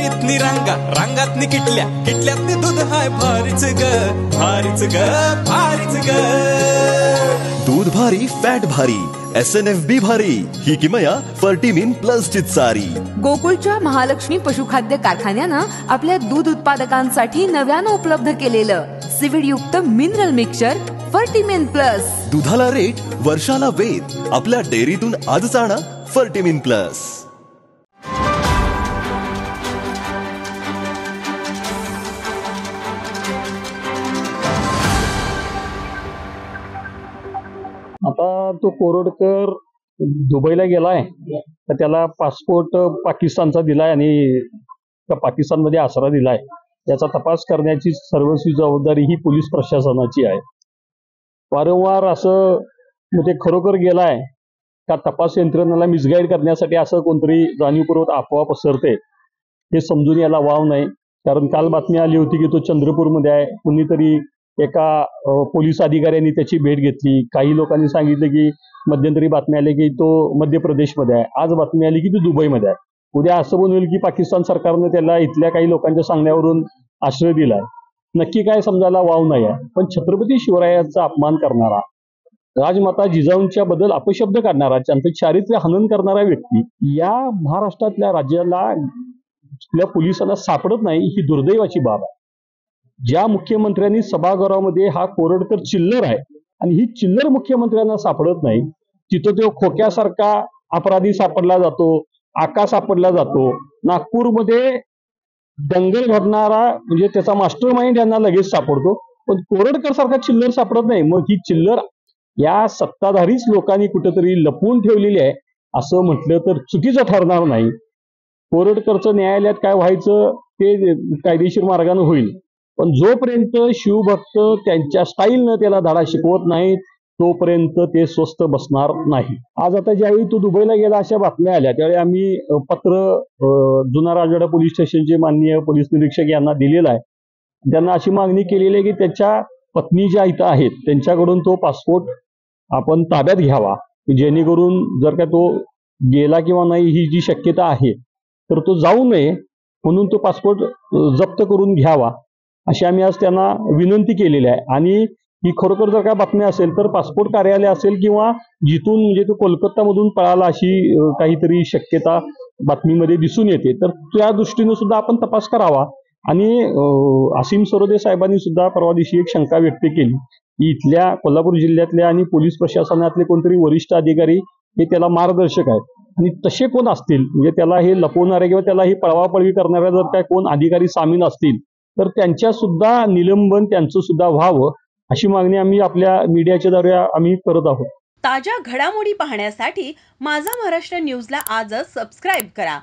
रंगीतनी रंगा रंगातनी किटल्या किटल्यातनी दूध हाय भारीच ग भारीच ग भारीच ग दूध भारी फॅट भारी SNFB भारी ही किमया फर्टिमिन प्लस ची सारी। गोकुळच्या महालक्ष्मी पशुखाद्य कारखान्यानं आपल्या दूध उत्पादकांसाठी नव्यानं उपलब्ध केलेलं सीविड युक्त मिनरल मिक्सचर फर्टिमिन प्लस। दुधाला रेट वर्षाला वेद आपल्या डेअरीतून आजच आणा फर्टिमिन प्लस। आता तो कोरडकर दुबईला गेलाय तर त्याला पासपोर्ट पाकिस्तानचा दिलाय आणि पाकिस्तानमध्ये आसरा दिलाय। याचा तपास करण्याची सर्वस्वी जबाबदारी ही पोलीस प्रशासनाची आहे। वारंवार असं म्हणजे खरोखर गेलाय का तपास यंत्रणेला मिसगाईड करण्यासाठी असं कोणतरी जाणीवपूर्वक अफवा पसरते हे समजून याला वाव नाही। कारण काल बातमी आली होती की तो चंद्रपूरमध्ये आहे, कुणीतरी एका पोलीस अधिकाऱ्यांनी त्याची भेट घेतली। काही लोकांनी सांगितलं की मध्यंतरी बातमी आली की तो मध्य प्रदेशमध्ये आहे, आज बातमी आली की तो दुबईमध्ये आहे। उद्या असं पण होईल की पाकिस्तान सरकारनं त्याला इथल्या काही लोकांच्या सांगण्यावरून आश्रय दिलाय। नक्की काय समजायला वाव नाही आहे। पण छत्रपती शिवरायांचा अपमान करणारा, राजमाता जिजाऊंच्या बद्दल अपशब्द काढणारा, त्यांचं चारित्र्य हनन करणारा व्यक्ती या महाराष्ट्रातल्या राज्याला आपल्या पोलिसांना सापडत नाही ही दुर्दैवाची बाब आहे। ज्या मुख्यमंत्र्यांनी सभागृहामध्ये हा कोरडकर चिल्लर आहे आणि ही चिल्लर मुख्यमंत्र्यांना सापडत नाही, तिथं तो खोक्यासारखा अपराधी सापडला जातो, आका सापडला जातो। नागपूरमध्ये दंगल घडणारा म्हणजे त्याचा मास्टर माइंड यांना लगेच सापडतो, पण कोरडकर सारखा चिल्लर सापडत नाही। मग ही चिल्लर या सत्ताधारीच लोकांनी कुठेतरी लपवून ठेवलेली आहे असं म्हटलं तर चुकीचं ठरणार नाही। कोरडकरचं न्यायालयात काय व्हायचं ते कायदेशीर मार्गाने होईल, पण जोपर्यंत शिवभक्त त्यांच्या स्टाईलनं त्याला धडा शिकवत नाही तोपर्यंत ते स्वस्थ बसणार नाही। आज आता ज्यावेळी तो दुबईला गेला अशा बातम्या आल्या त्यावेळी आम्ही पत्र जुना राजवाडा पोलीस स्टेशनचे माननीय पोलीस निरीक्षक यांना दिलेलं आहे। त्यांना अशी मागणी केलेली आहे की त्याच्या पत्नी ज्या इथं आहेत त्यांच्याकडून तो पासपोर्ट आपण ताब्यात घ्यावा, जेणेकरून जर का तो गेला किंवा नाही ही जी शक्यता आहे तर तो जाऊ नये म्हणून तो पासपोर्ट जप्त करून घ्यावा अशी आम्ही आज त्यांना विनंती केलेली आहे। आणि ही खरोखर जर काय बातमी असेल तर पासपोर्ट कार्यालय असेल किंवा जिथून म्हणजे तो कोलकातामधून पळाला अशी काहीतरी शक्यता बातमीमध्ये दिसून येते, तर त्या दृष्टीने सुद्धा आपण तपास करावा। आणि असीम सरोदे साहेबांनी सुद्धा परवा दिवशी एक शंका व्यक्त केली की इथल्या कोल्हापूर जिल्ह्यातल्या आणि पोलीस प्रशासनातले कोणतरी वरिष्ठ अधिकारी हे त्याला मार्गदर्शक आहेत आणि तसे कोण असतील म्हणजे त्याला हे लपवणारे किंवा त्याला ही पळवापळवी करणाऱ्या जर काय कोण अधिकारी सामील असतील तर त्यांच्या सुद्धा निलंबन त्यांचं सुद्धा व्हावं अशी मागणी आम्ही आपल्या मीडियाच्या द्वारे आम्ही करत आहोत। ताज्या घडामोडी पाहण्यासाठी माझा महाराष्ट्र न्यूजला आजच सबस्क्राईब करा।